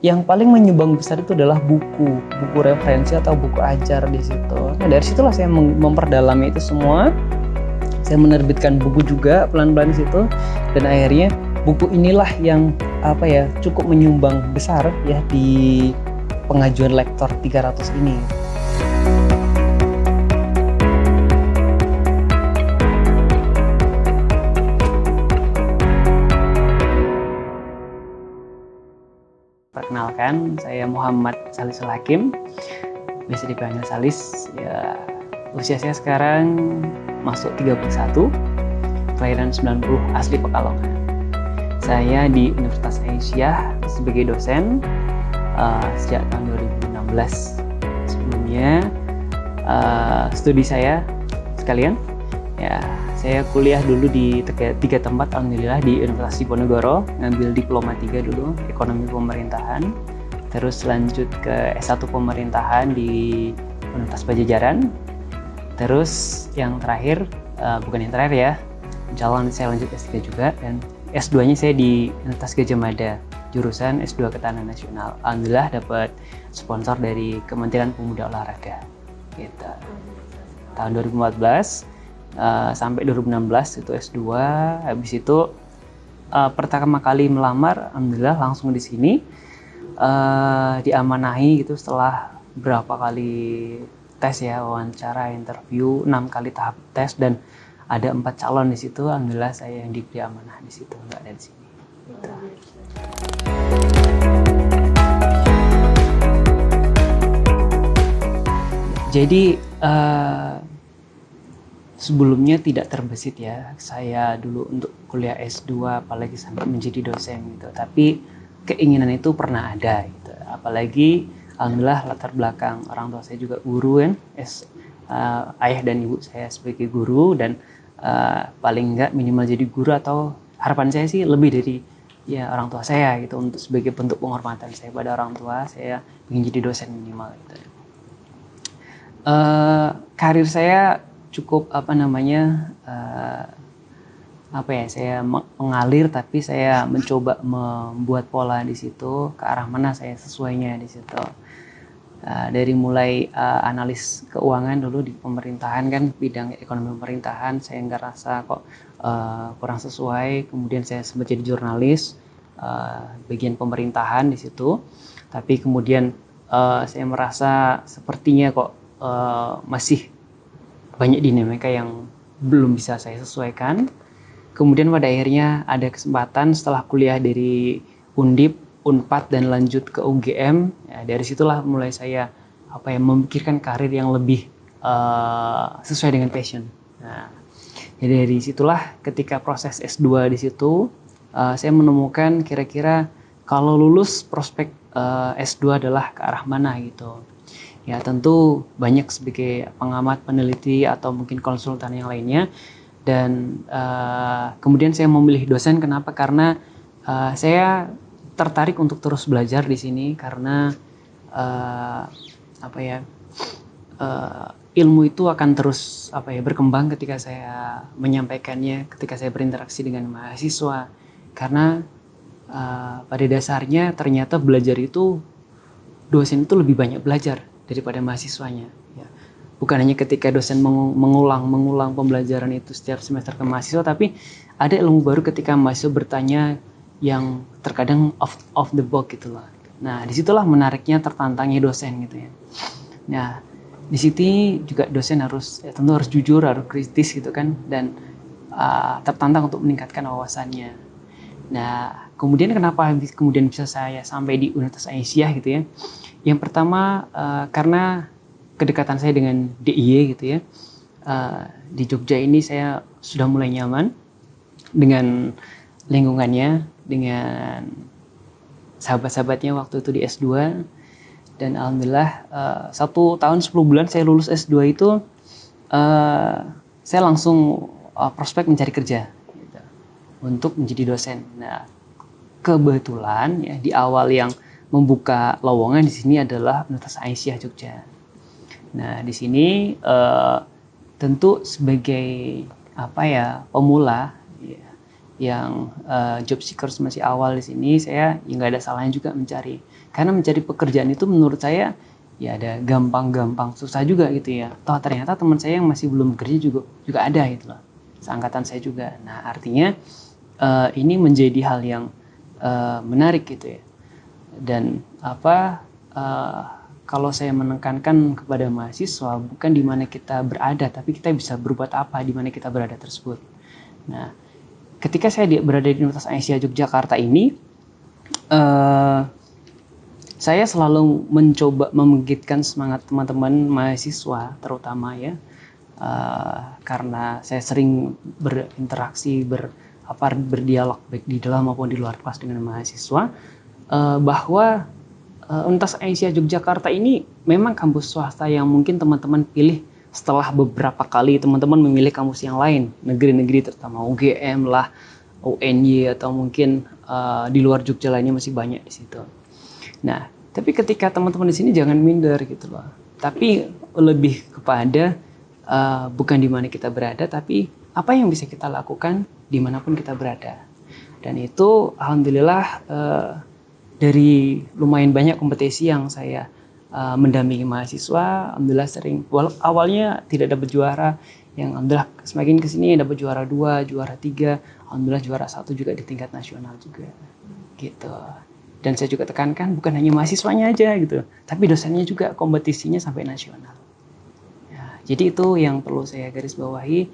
yang paling menyumbang besar itu adalah buku referensi atau buku ajar di situ. Nah dari situlah saya memperdalami itu semua. Saya menerbitkan buku juga pelan-pelan di situ, dan akhirnya buku inilah yang cukup menyumbang besar ya di pengajuan lektor 300 ini. Perkenalkan, saya Muhammad Salisul Hakim, biasa dipanggil Salis. Ya, usia saya sekarang masuk 31, kelahiran 90, asli Pekalongan. Saya di Universitas Aisyah sebagai dosen sejak tahun 2016. Sebelumnya studi saya sekalian, ya saya kuliah dulu di tiga tempat, alhamdulillah, di Universitas Diponegoro, ngambil diploma 3 dulu, ekonomi pemerintahan, terus lanjut ke S1 pemerintahan di Universitas Pajajaran, terus yang terakhir, bukan yang terakhir ya, insya Allah saya lanjut S3 juga, dan S2-nya saya di Universitas Gadjah Mada, jurusan S2 Ketahanan Nasional. Alhamdulillah dapat sponsor dari Kementerian Pemuda Olahraga. Gitu. Tahun 2014 sampai 2016 itu S2. Habis itu pertama kali melamar, alhamdulillah langsung di sini diamanahi gitu setelah berapa kali tes ya, wawancara, interview, 6 kali tahap tes, dan ada 4 calon di situ. Alhamdulillah saya yang diberi amanah di situ, nggak ada di sini. Gitu. Jadi sebelumnya tidak terbesit ya saya dulu untuk kuliah S2, apalagi sampai menjadi dosen gitu. Tapi keinginan itu pernah ada gitu. Apalagi alhamdulillah latar belakang orang tua saya juga guru kan, ayah dan ibu saya sebagai guru, dan paling enggak minimal jadi guru, atau harapan saya sih lebih dari ya orang tua saya gitu, untuk sebagai bentuk penghormatan saya pada orang tua, saya ingin jadi dosen minimal gitu. Karir saya cukup saya mengalir, tapi saya mencoba membuat pola di situ, ke arah mana saya sesuainya di situ. Dari mulai analis keuangan dulu di pemerintahan kan, bidang ekonomi pemerintahan, saya ngerasa kok kurang sesuai. Kemudian saya sempat jadi jurnalis bagian pemerintahan di situ, tapi kemudian saya merasa sepertinya kok masih banyak dinamika yang belum bisa saya sesuaikan. Kemudian pada akhirnya ada kesempatan setelah kuliah dari Undip, Unpad, dan lanjut ke UGM. Ya, dari situlah mulai saya memikirkan karir yang lebih sesuai dengan passion. Nah, jadi dari situlah ketika proses S2 di situ, saya menemukan kira-kira kalau lulus prospek S2 adalah ke arah mana gitu. Ya tentu banyak sebagai pengamat, peneliti, atau mungkin konsultan yang lainnya. Dan kemudian saya memilih dosen. Kenapa? Karena saya tertarik untuk terus belajar di sini, karena ilmu itu akan terus berkembang ketika saya menyampaikannya, ketika saya berinteraksi dengan mahasiswa. Karena pada dasarnya ternyata belajar itu, dosen itu lebih banyak belajar daripada mahasiswanya. Ya. Bukan hanya ketika dosen mengulang pembelajaran itu setiap semester ke mahasiswa, tapi ada ilmu baru ketika mahasiswa bertanya yang terkadang off the box gitu lah. Nah, disitulah menariknya, tertantangnya dosen gitu ya. Nah, di sini juga dosen tentu harus jujur, harus kritis gitu kan, dan tertantang untuk meningkatkan wawasannya. Nah, kemudian kenapa kemudian bisa saya sampai di Universitas Aisyah gitu ya? Yang pertama karena kedekatan saya dengan DIY gitu ya. Di Jogja ini saya sudah mulai nyaman dengan lingkungannya, dengan sahabat-sahabatnya waktu itu di S2. Dan alhamdulillah 1 tahun 10 bulan saya lulus S2 itu saya langsung prospek mencari kerja gitu, untuk menjadi dosen. Nah, kebetulan ya di awal yang membuka lowongan di sini adalah Universitas Aisyah Jogja. Nah, di sini tentu sebagai pemula ya, yang job seekers masih awal di sini, saya ya nggak ada salahnya juga mencari. Karena mencari pekerjaan itu menurut saya ya ada gampang-gampang susah juga gitu ya. Toh ternyata teman saya yang masih belum bekerja juga ada gitu loh. Seangkatan saya juga. Nah artinya ini menjadi hal yang menarik gitu ya. Dan kalau saya menekankan kepada mahasiswa bukan di mana kita berada, tapi kita bisa berbuat apa di mana kita berada tersebut. Nah, ketika saya berada di Universitas Aisyah Yogyakarta ini, saya selalu mencoba membangkitkan semangat teman-teman mahasiswa, terutama ya, karena saya sering berinteraksi, berdialog baik di dalam maupun di luar kelas dengan mahasiswa, bahwa Universitas Aisyah Yogyakarta ini memang kampus swasta yang mungkin teman-teman pilih setelah beberapa kali teman-teman memilih kampus yang lain, negeri-negeri terutama UGM lah, UNY atau mungkin di luar Jogja lainnya masih banyak di situ. Nah, tapi ketika teman-teman di sini jangan minder gitu loh. Tapi lebih kepada bukan di mana kita berada, tapi apa yang bisa kita lakukan dimanapun kita berada. Dan itu alhamdulillah dari lumayan banyak kompetisi yang saya mendampingi mahasiswa, alhamdulillah sering. Awalnya tidak dapat juara, yang alhamdulillah semakin kesini dapat juara 2, juara 3, alhamdulillah juara 1 juga di tingkat nasional juga gitu. Dan saya juga tekankan bukan hanya mahasiswanya aja gitu, tapi dosennya juga kompetisinya sampai nasional. Ya, jadi itu yang perlu saya garis bawahi,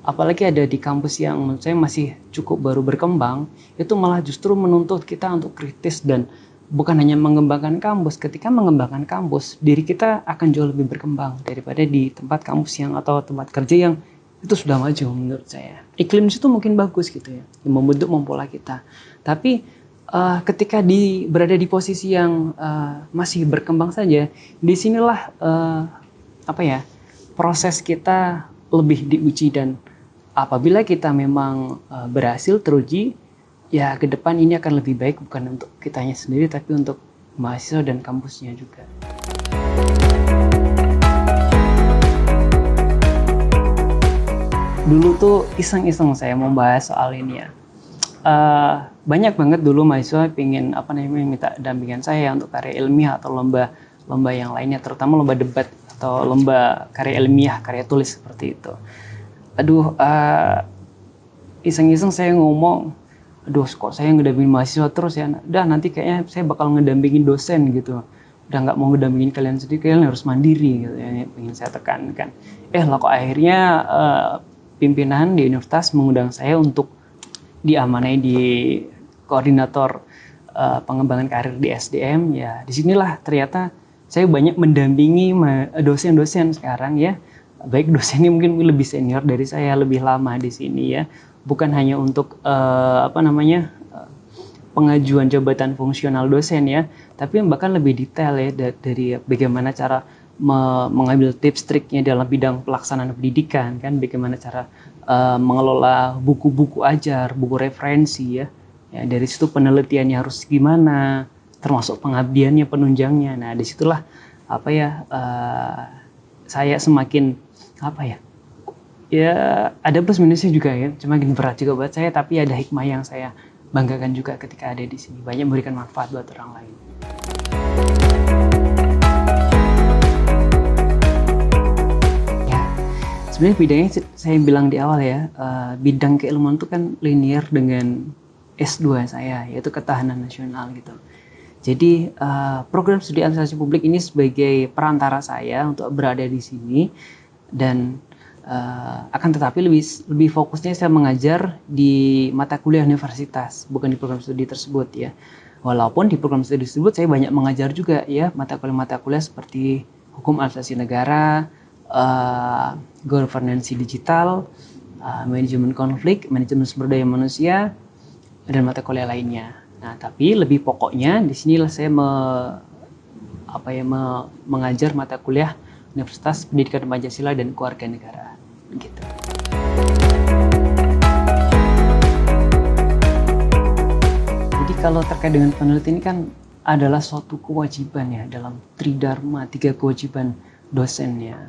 apalagi ada di kampus yang menurut saya masih cukup baru berkembang, itu malah justru menuntut kita untuk kritis dan bukan hanya mengembangkan kampus. Ketika mengembangkan kampus, diri kita akan jauh lebih berkembang daripada di tempat kampus yang atau tempat kerja yang itu sudah maju menurut saya. Iklim di situ mungkin bagus gitu ya, yang membentuk mempola kita. Tapi ketika berada di posisi yang masih berkembang saja, disinilah proses kita lebih diuji, dan apabila kita memang berhasil teruji, ya ke depan ini akan lebih baik bukan untuk kitanya sendiri, tapi untuk mahasiswa dan kampusnya juga. Dulu tuh iseng-iseng saya mau bahas soal ini ya. Banyak banget dulu mahasiswa pengen minta dampingan saya untuk karya ilmiah atau lomba yang lainnya, terutama lomba debat atau lomba karya ilmiah, karya tulis seperti itu. Iseng-iseng saya ngomong, kok saya ngedampingin mahasiswa terus ya, nanti kayaknya saya bakal ngedampingin dosen gitu, udah nggak mau ngedampingin kalian sendiri, kalian harus mandiri gitu ya, ingin saya tekankan. Kok akhirnya pimpinan di universitas mengundang saya untuk diamanai di koordinator pengembangan karir di SDM. Ya disinilah ternyata saya banyak mendampingi dosen-dosen sekarang ya, baik dosennya mungkin lebih senior dari saya, lebih lama di sini ya, bukan hanya untuk pengajuan jabatan fungsional dosen ya, tapi bahkan lebih detail ya, dari bagaimana cara mengambil tips triknya dalam bidang pelaksanaan pendidikan kan, bagaimana cara mengelola buku-buku ajar, buku referensi ya, dari situ penelitiannya harus gimana, termasuk pengabdiannya, penunjangnya. Nah disitulah saya semakin ada plus minusnya juga ya, semakin berat juga buat saya, tapi ada hikmah yang saya banggakan juga ketika ada di sini, banyak memberikan manfaat buat orang lain. Ya, sebenarnya bidangnya saya bilang di awal ya, bidang keilmuan itu kan linear dengan S2 saya, yaitu ketahanan nasional gitu. Jadi program studi administrasi publik ini sebagai perantara saya untuk berada di sini, dan akan tetapi lebih fokusnya saya mengajar di mata kuliah universitas, bukan di program studi tersebut ya. Walaupun di program studi tersebut saya banyak mengajar juga ya, mata kuliah seperti hukum administrasi negara, governance digital, manajemen konflik, manajemen sumber daya manusia, dan mata kuliah lainnya. Nah, tapi lebih pokoknya di sinilah saya mengajar mata kuliah Universitas Pendidikan Pancasila dan Kewarganegaraan gitu. Jadi kalau terkait dengan penelitian ini kan adalah suatu kewajiban ya, dalam tridharma, 3 kewajiban dosen ya,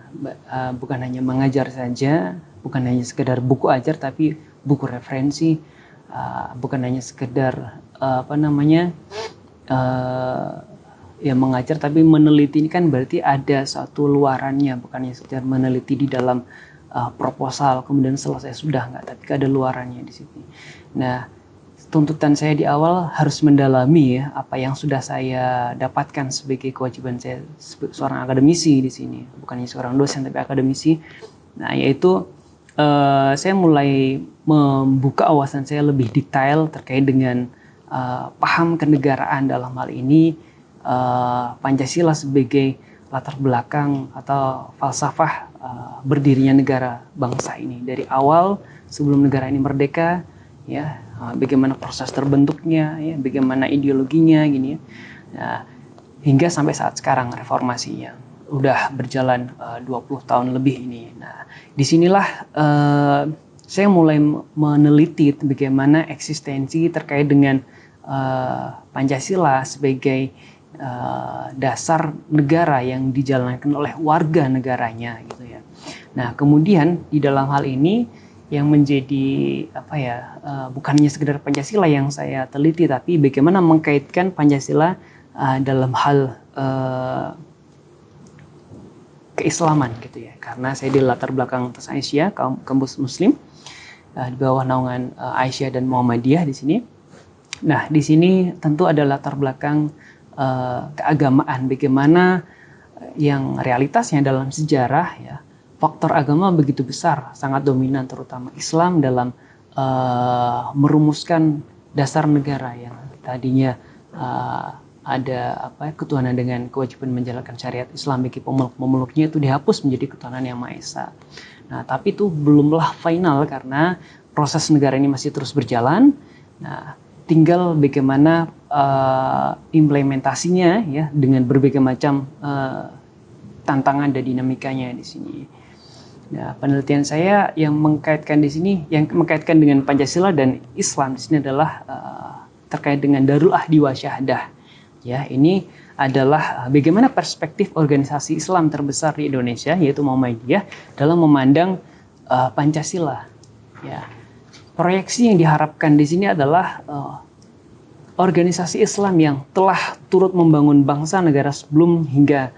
bukan hanya mengajar saja, bukan hanya sekedar buku ajar tapi buku referensi, bukan hanya sekedar ya mengajar, tapi meneliti ini kan berarti ada satu luarannya, bukan hanya sekedar meneliti di dalam proposal kemudian selesai sudah, enggak, tapi ada luarannya di sini. Nah, tuntutan saya di awal harus mendalami ya apa yang sudah saya dapatkan sebagai kewajiban saya seorang akademisi di sini, bukan hanya seorang dosen tapi akademisi. Nah, yaitu saya mulai membuka wawasan saya lebih detail terkait dengan paham kenegaraan, dalam hal ini Pancasila sebagai latar belakang atau falsafah berdirinya negara bangsa ini dari awal sebelum negara ini merdeka, ya, bagaimana proses terbentuknya, ya, bagaimana ideologinya gini ya. Nah, hingga sampai saat sekarang reformasinya udah berjalan 20 tahun lebih ini. Nah, disinilah saya mulai meneliti bagaimana eksistensi terkait dengan Pancasila sebagai dasar negara yang dijalankan oleh warga negaranya gitu ya. Nah, kemudian di dalam hal ini yang menjadi bukan hanya sekedar Pancasila yang saya teliti, tapi bagaimana mengkaitkan Pancasila dalam hal keislaman gitu ya. Karena saya di latar belakang atas Aisyah, kampus Muslim di bawah naungan Aisyah dan Muhammadiyah di sini. Nah, di sini tentu ada latar belakang keagamaan, bagaimana yang realitasnya dalam sejarah ya, faktor agama begitu besar, sangat dominan, terutama Islam dalam merumuskan dasar negara yang tadinya ada ketuhanan dengan kewajiban menjalankan syariat Islam bagi pemeluk-pemeluknya, itu dihapus menjadi ketuhanan yang Maha Esa. Nah, tapi itu belumlah final karena proses negara ini masih terus berjalan. Nah, tinggal bagaimana implementasinya ya dengan berbagai macam tantangan dan dinamikanya di sini. Nah, penelitian saya yang mengkaitkan di sini, yang mengkaitkan dengan Pancasila dan Islam di sini adalah terkait dengan Darul Ahdi wa Syahadah. Ya, ini adalah bagaimana perspektif organisasi Islam terbesar di Indonesia, yaitu Muhammadiyah, dalam memandang Pancasila. Ya, proyeksi yang diharapkan di sini adalah organisasi Islam yang telah turut membangun bangsa negara sebelum hingga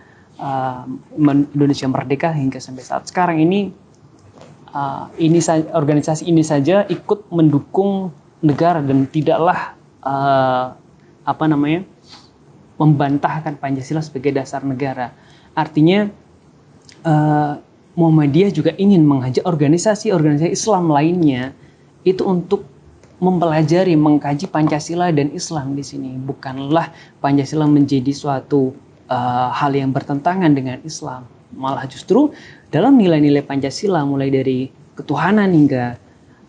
Indonesia merdeka hingga sampai saat sekarang ini, organisasi ini saja ikut mendukung negara dan tidaklah membantahkan Pancasila sebagai dasar negara. Artinya Muhammadiyah juga ingin mengajak organisasi-organisasi Islam lainnya itu untuk mempelajari, mengkaji Pancasila dan Islam di sini. Bukanlah Pancasila menjadi suatu hal yang bertentangan dengan Islam. Malah justru dalam nilai-nilai Pancasila, mulai dari ketuhanan hingga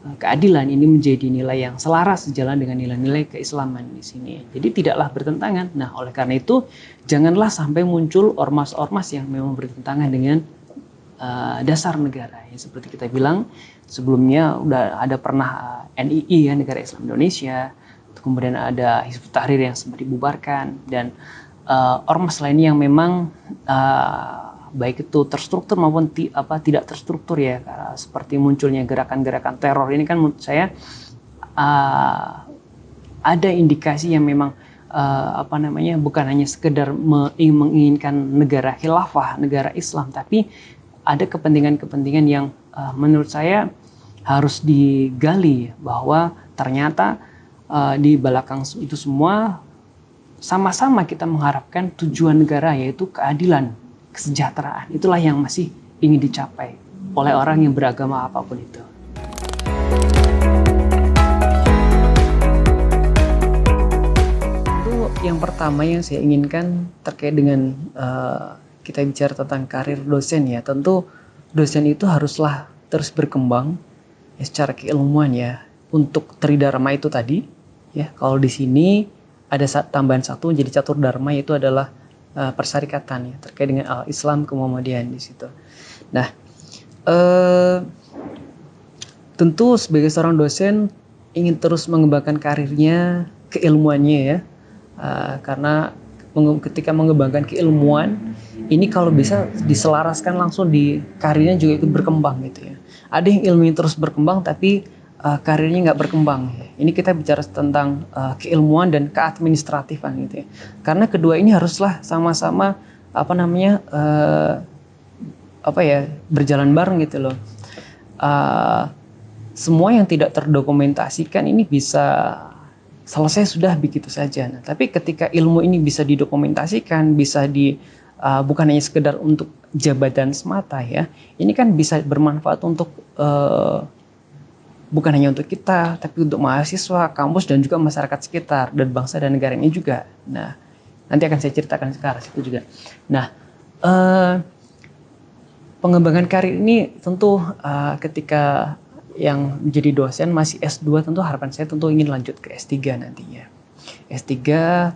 keadilan, ini menjadi nilai yang selaras sejalan dengan nilai-nilai keislaman di sini. Jadi tidaklah bertentangan. Nah, oleh karena itu janganlah sampai muncul ormas-ormas yang memang bertentangan dengan dasar negara. Ya, seperti kita bilang sebelumnya udah ada pernah NII ya, Negara Islam Indonesia, kemudian ada Hizbut Tahrir yang sempat dibubarkan, dan ormas lainnya yang memang baik itu terstruktur maupun tidak terstruktur ya, seperti munculnya gerakan-gerakan teror ini kan menurut saya ada indikasi yang memang bukan hanya sekedar menginginkan negara khilafah, negara Islam, tapi ada kepentingan-kepentingan yang menurut saya harus digali, bahwa ternyata di belakang itu semua sama-sama kita mengharapkan tujuan negara, yaitu keadilan, kesejahteraan. Itulah yang masih ingin dicapai oleh orang yang beragama apapun itu. Itu yang pertama yang saya inginkan terkait dengan kita bicara tentang karir dosen ya. Tentu dosen itu haruslah terus berkembang ya, secara keilmuan ya, untuk tridharma itu tadi ya. Kalau di sini ada tambahan satu menjadi catur dharma, yaitu adalah persyarikatan ya, terkait dengan al-Islam kemuhamadiyan di situ. Nah, tentu sebagai seorang dosen ingin terus mengembangkan karirnya, keilmuannya ya, karena ketika mengembangkan keilmuan ini kalau bisa diselaraskan langsung di karirnya juga ikut berkembang gitu ya. Ada yang ilmunya terus berkembang tapi karirnya nggak berkembang. Ini kita bicara tentang keilmuan dan keadministratifan gitu ya. Karena kedua ini haruslah sama-sama berjalan bareng gitu loh. Semua yang tidak terdokumentasikan ini bisa selesai sudah begitu saja. Nah, tapi ketika ilmu ini bisa didokumentasikan, bisa bukan hanya sekedar untuk jabatan semata ya, ini kan bisa bermanfaat untuk bukan hanya untuk kita, tapi untuk mahasiswa, kampus dan juga masyarakat sekitar dan bangsa dan negara ini juga. Nah, nanti akan saya ceritakan sekarang itu juga. Nah, pengembangan karir ini tentu ketika yang menjadi dosen masih S2 tentu harapan saya tentu ingin lanjut ke S3 nantinya. S3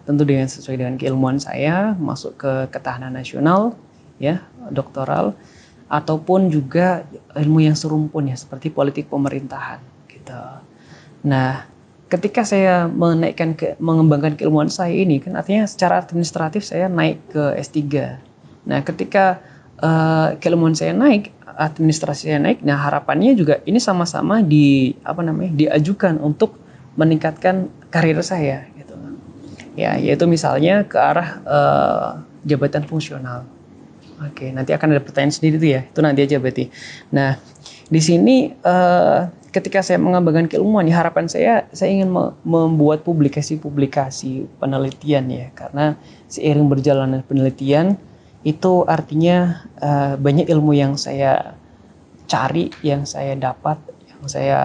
tentu dengan sesuai dengan keilmuan saya masuk ke ketahanan nasional ya, doktoral ataupun juga ilmu yang serumpun ya seperti politik pemerintahan gitu. Nah, ketika saya mengembangkan keilmuan saya ini kan artinya secara administratif saya naik ke S3. Nah, ketika keilmuan saya naik, administrasi saya naik, nah harapannya juga ini sama-sama diajukan untuk meningkatkan karir saya gitu. Ya, yaitu misalnya ke arah jabatan fungsional. Oke, nanti akan ada pertanyaan sendiri tuh ya. Itu nanti aja berarti. Nah, di sini ketika saya mengembangkan keilmuan, ya harapan saya ingin membuat publikasi-publikasi penelitian ya, karena seiring berjalannya penelitian itu artinya banyak ilmu yang saya cari, yang saya dapat, yang saya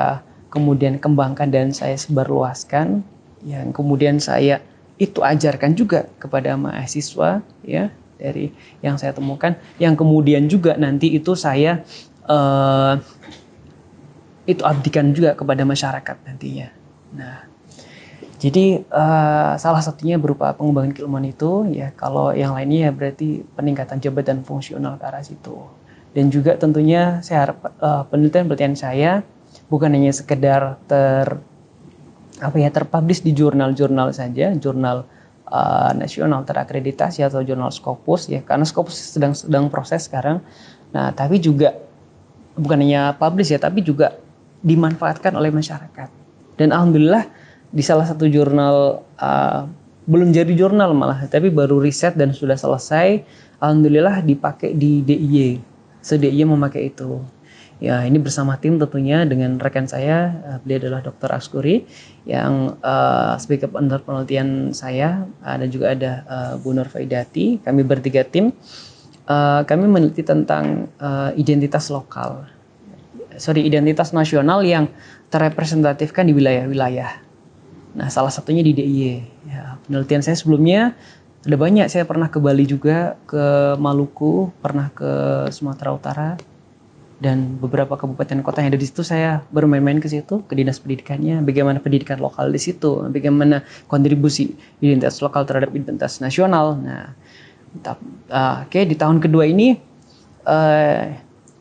kemudian kembangkan dan saya sebarluaskan, yang kemudian saya itu ajarkan juga kepada mahasiswa ya dari yang saya temukan, yang kemudian juga nanti itu saya itu abdikan juga kepada masyarakat nantinya. Nah, jadi salah satunya berupa pengembangan keilmuan itu ya, kalau yang lainnya ya berarti peningkatan jabatan fungsional ke arah situ. Dan juga tentunya saya harap penelitian saya bukan hanya sekedar terpublish di jurnal-jurnal saja, jurnal nasional terakreditasi atau jurnal Scopus ya, karena Scopus sedang proses sekarang. Nah, tapi juga bukan hanya publish ya, tapi juga dimanfaatkan oleh masyarakat. Dan alhamdulillah di salah satu jurnal, belum jadi jurnal malah, tapi baru riset dan sudah selesai, alhamdulillah dipakai di DIY. Se-DIY memakai itu. Ya, ini bersama tim tentunya dengan rekan saya, beliau adalah Dr. Askuri yang sebagai partner penelitian saya, dan juga ada Bu Nur Faidati. Kami bertiga tim. Kami meneliti tentang identitas nasional yang terrepresentatifkan di wilayah-wilayah. Nah, salah satunya di DIY. Ya, penelitian saya sebelumnya ada banyak. Saya pernah ke Bali juga, ke Maluku, pernah ke Sumatera Utara, dan beberapa kabupaten kota yang ada di situ saya bermain-main ke situ, ke dinas pendidikannya, bagaimana pendidikan lokal di situ, bagaimana kontribusi identitas lokal terhadap identitas nasional. Nah, di tahun kedua ini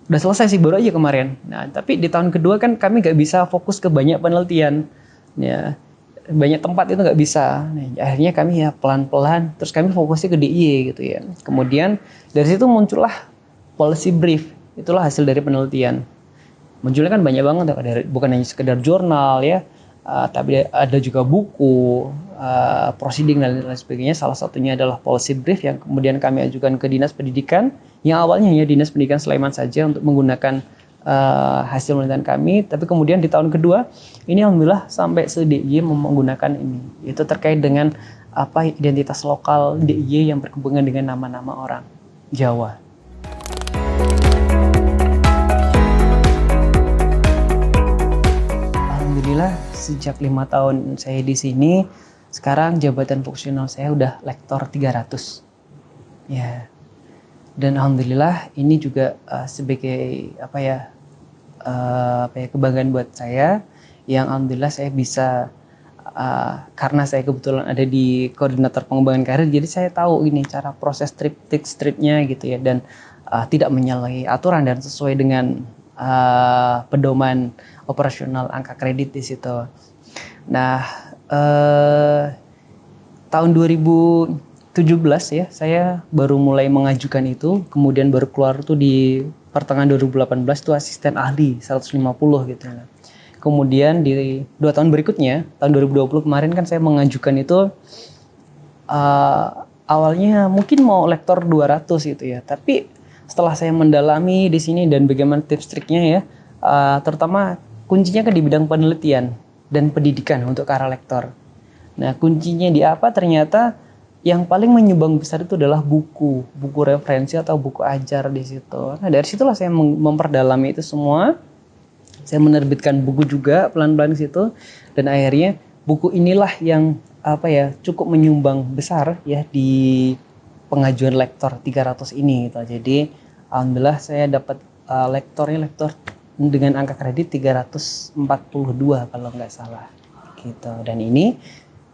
udah selesai sih, baru aja kemarin. Nah, tapi di tahun kedua kan kami nggak bisa fokus ke banyak penelitian. Ya, banyak tempat itu nggak bisa. Nah, akhirnya kami ya pelan-pelan, terus kami fokusnya ke DIY gitu ya. Kemudian dari situ muncullah policy brief. Itulah hasil dari penelitian. Munculnya kan banyak banget, bukan hanya sekedar jurnal ya, tapi ada juga buku, proceeding dan lain sebagainya. Salah satunya adalah policy brief yang kemudian kami ajukan ke Dinas Pendidikan, yang awalnya hanya Dinas Pendidikan Sleman saja untuk menggunakan hasil penelitian kami, tapi kemudian di tahun kedua ini alhamdulillah sampai se-DIY menggunakan ini. Itu terkait dengan identitas lokal DIY yang berhubungan dengan nama-nama orang Jawa. Alhamdulillah sejak 5 tahun saya di sini, sekarang jabatan fungsional saya udah lektor 300. Ya. Dan alhamdulillah ini juga sebagai kebanggaan buat saya, yang alhamdulillah saya bisa karena saya kebetulan ada di koordinator pengembangan karir, jadi saya tahu ini cara proses stripnya gitu ya, dan tidak menyalahi aturan dan sesuai dengan pedoman operasional angka kredit di situ. Nah, tahun 2000 2017 ya, saya baru mulai mengajukan itu, kemudian baru keluar tuh di pertengahan 2018 tuh asisten ahli 150 gitu. Kemudian di 2 tahun berikutnya, tahun 2020 kemarin kan saya mengajukan itu awalnya mungkin mau lektor 200 gitu ya, tapi setelah saya mendalami di sini dan bagaimana tips triknya ya, terutama kuncinya kan di bidang penelitian dan pendidikan untuk ke arah lektor. Nah, kuncinya di apa? Ternyata yang paling menyumbang besar itu adalah buku referensi atau buku ajar di situ. Nah, dari situlah saya memperdalami itu semua. Saya menerbitkan buku juga pelan-pelan di situ, dan akhirnya buku inilah yang cukup menyumbang besar ya di pengajuan lektor 300 ini gitu. Jadi alhamdulillah saya dapat lektor dengan angka kredit 342 kalau nggak salah gitu. Dan ini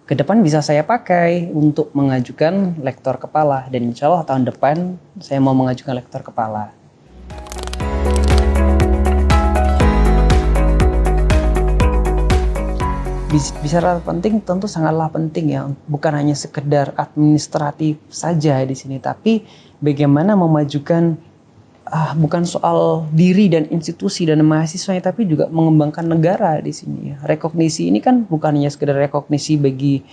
ke depan bisa saya pakai untuk mengajukan lektor kepala, dan insya Allah tahun depan saya mau mengajukan lektor kepala. Bicara penting, tentu sangatlah penting ya, bukan hanya sekedar administratif saja di sini, tapi bagaimana memajukan bukan soal diri dan institusi dan mahasiswanya, tapi juga mengembangkan negara di sini ya. Rekognisi ini kan bukan hanya sekedar rekognisi bagi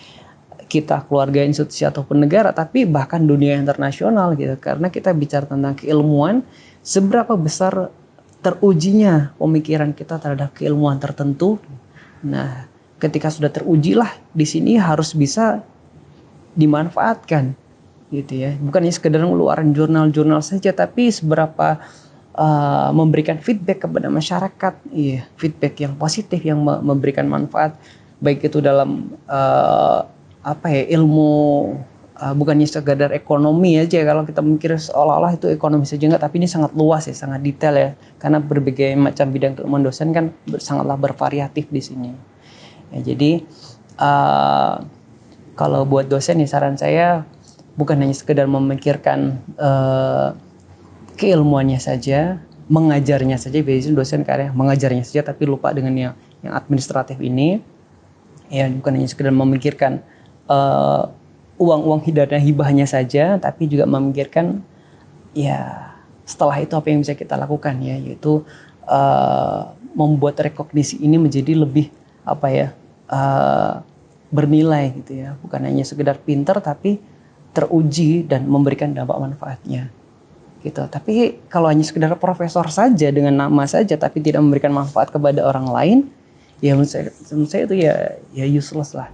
kita, keluarga, institusi ataupun negara, tapi bahkan dunia internasional gitu. Karena kita bicara tentang keilmuan, seberapa besar terujinya pemikiran kita terhadap keilmuan tertentu. Nah, ketika sudah terujilah di sini harus bisa dimanfaatkan gitu ya. Bukan hanya sekedar ngeluarin jurnal-jurnal saja, tapi seberapa memberikan feedback kepada masyarakat, feedback yang positif yang memberikan manfaat, baik itu dalam ilmu, bukannya sekedar ekonomi aja. Kalau kita mikir seolah-olah itu ekonomi saja, enggak, tapi ini sangat luas ya, sangat detail ya, karena berbagai macam bidang keilmuan dosen kan sangatlah bervariatif di sini. Ya, jadi kalau buat dosen nih, saran saya bukan hanya sekedar memikirkan keilmuannya saja, mengajarnya saja. Biasanya dosen karya mengajarnya saja tapi lupa dengan yang administratif ini. Ya, bukan hanya sekedar memikirkan uang dana hibahnya saja, tapi juga memikirkan ya setelah itu apa yang bisa kita lakukan ya, yaitu membuat rekognisi ini menjadi lebih bernilai gitu ya, bukan hanya sekedar pintar tapi teruji dan memberikan dampak manfaatnya gitu. Tapi kalau hanya sekedar profesor saja dengan nama saja tapi tidak memberikan manfaat kepada orang lain, ya menurut saya itu ya useless lah.